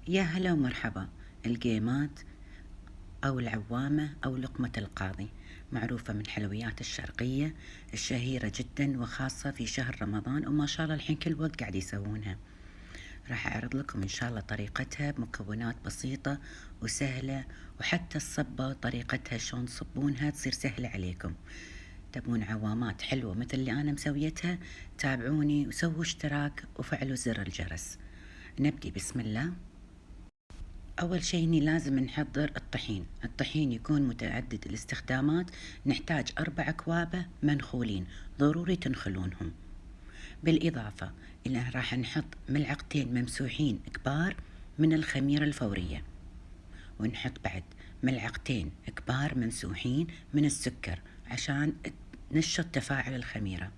يا هلا ومرحبا. الجيمات أو العوامة أو لقمة القاضي معروفة من حلويات الشرقية الشهيرة جدا، وخاصة في شهر رمضان، وما شاء الله الحين كل وقت قاعد يسوونها. راح أعرض لكم إن شاء الله طريقتها بمكونات بسيطة وسهلة، وحتى الصبة طريقتها شلون تصبونها تصير سهلة عليكم. تبون عوامات حلوة مثل اللي أنا مسويتها؟ تابعوني وسووا اشتراك وفعلوا زر الجرس. نبدي بسم الله. أول شي هني لازم نحضر الطحين يكون متعدد الاستخدامات. نحتاج 4 أكواب منخولين، ضروري تنخلونهم. بالإضافة إلى راح نحط ملعقتين ممسوحين كبار من الخميرة الفورية، ونحط بعد ملعقتين كبار ممسوحين من السكر عشان نشط تفاعل الخميرة.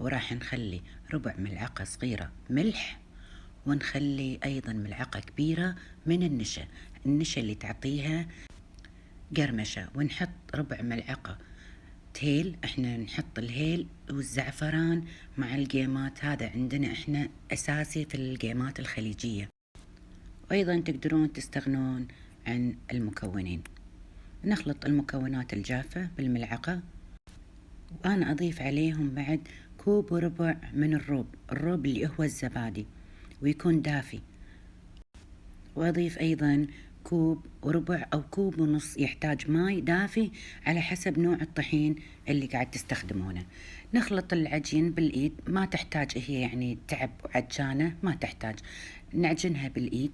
وراح نخلي ربع ملعقة صغيرة ملح، ونخلي أيضا ملعقة كبيرة من النشا اللي تعطيها قرمشة، ونحط ربع ملعقة هيل. احنا نحط الهيل والزعفران مع القيمات، هذا عندنا احنا أساسي في القيمات الخليجية. وأيضا تقدرون تستغنون عن المكونين. نخلط المكونات الجافة بالملعقة، وأنا أضيف عليهم بعد كوب وربع من الروب اللي هو الزبادي، ويكون دافي. وأضيف أيضا كوب وربع أو كوب ونص، يحتاج ماي دافي على حسب نوع الطحين اللي قاعد تستخدمونه. نخلط العجين بالإيد، ما تحتاج هي يعني تعب وعجانة، ما تحتاج. نعجنها بالإيد،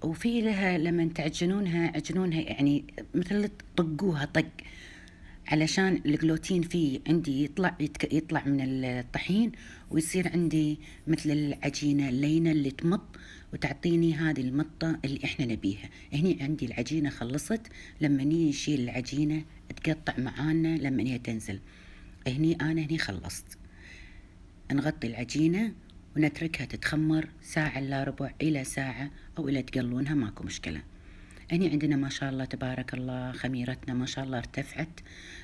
وفي لها لما تعجنونها عجنونها يعني مثل طقوها طق، علشان الجلوتين فيه عندي يطلع من الطحين، ويصير عندي مثل العجينة اللينة اللي تمط وتعطيني هذه المطة اللي احنا نبيها. هني عندي العجينة خلصت، لما نشيل العجينة تقطع معانا لما هي تنزل. هني خلصت. نغطي العجينة ونتركها تتخمر ساعة إلا ربع إلى ساعة، أو إلى تقلونها، ماكو مشكلة. هني عندنا ما شاء الله تبارك الله خميرتنا ما شاء الله ارتفعت.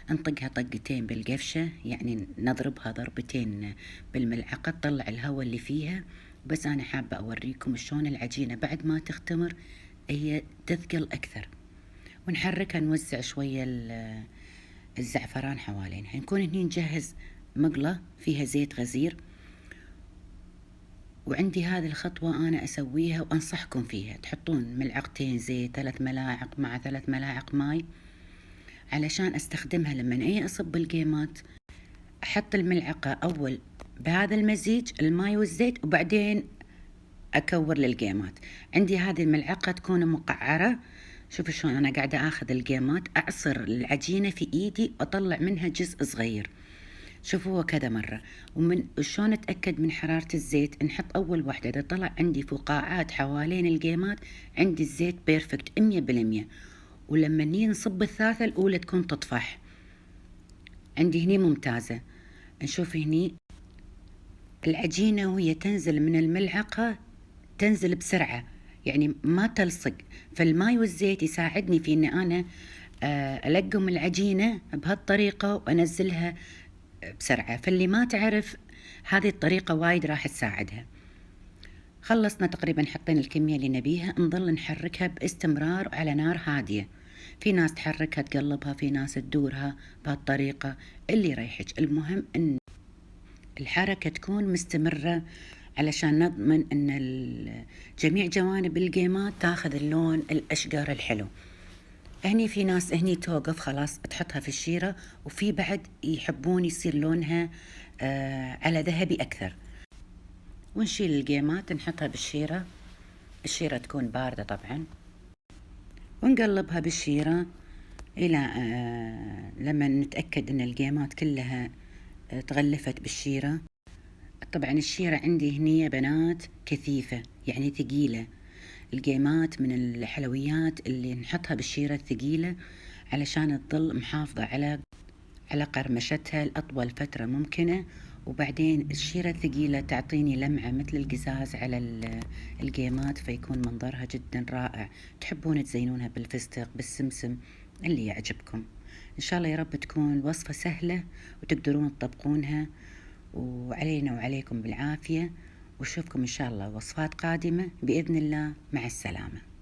نطقها طقتين بالقفشة، يعني نضربها ضربتين بالملعقة تطلع الهواء اللي فيها. بس أنا حابة أوريكم شلون العجينة بعد ما تختمر هي تثقل أكثر. ونحركها، نوزع شوية الزعفران حوالينها. نكون هني نجهز مقلة فيها زيت غزير، وعندي هذه الخطوة أنا أسويها وأنصحكم فيها. تحطون ملعقتين زيت، 3 ملاعق مع 3 ملاعق ماي، علشان أستخدمها لما أصب القيمات. أحط الملعقة أول بهذا المزيج الماي والزيت، وبعدين أكور للقيمات. عندي هذه الملعقة تكون مقعرة. شوفوا شلون أنا قاعدة أخذ القيمات، أعصر العجينة في إيدي وأطلع منها جزء صغير. شوفوا كذا مرة. ومن شلون أتأكد من حرارة الزيت؟ نحط أول واحدة، إذا طلع عندي فقاعات حوالين القيمات عندي الزيت بيرفكت 100%. ولما نصب الثالثة الأولى تكون تطفح. عندي هني ممتازة. نشوف هني العجينة وهي تنزل من الملعقة تنزل بسرعة، يعني ما تلصق. فالماي والزيت يساعدني في أن أنا ألقم العجينة بهالطريقة وأنزلها بسرعة. فاللي ما تعرف هذه الطريقة وايد راح تساعدها. خلصنا تقريبا، حطينا الكمية اللي نبيها. نظل نحركها باستمرار على نار هادية. في ناس تحركها تقلبها، في ناس تدورها بهالطريقة اللي يريحك. المهم ان الحركة تكون مستمرة علشان نضمن ان جميع جوانب القيمات تاخذ اللون الاشقر الحلو. هني في ناس هني توقف خلاص تحطها في الشيرة، وفي بعد يحبون يصير لونها على ذهبي أكثر. ونشيل القيمات نحطها بالشيرة، الشيرة تكون باردة طبعا، ونقلبها بالشيرة إلى لما نتأكد أن القيمات كلها تغلفت بالشيرة. طبعا الشيرة عندي هني يا بنات كثيفة، يعني ثقيلة. القيمات من الحلويات اللي نحطها بالشيرة الثقيلة علشان تظل محافظة على قرمشتها لأطول فترة ممكنة. وبعدين الشيرة الثقيلة تعطيني لمعة مثل القزاز على القيمات، فيكون منظرها جدا رائع. تحبون تزينونها بالفستق بالسمسم اللي يعجبكم. إن شاء الله يا رب تكون وصفة سهلة وتقدرون تطبقونها، وعلينا وعليكم بالعافية. واشوفكم إن شاء الله وصفات قادمة بإذن الله. مع السلامة.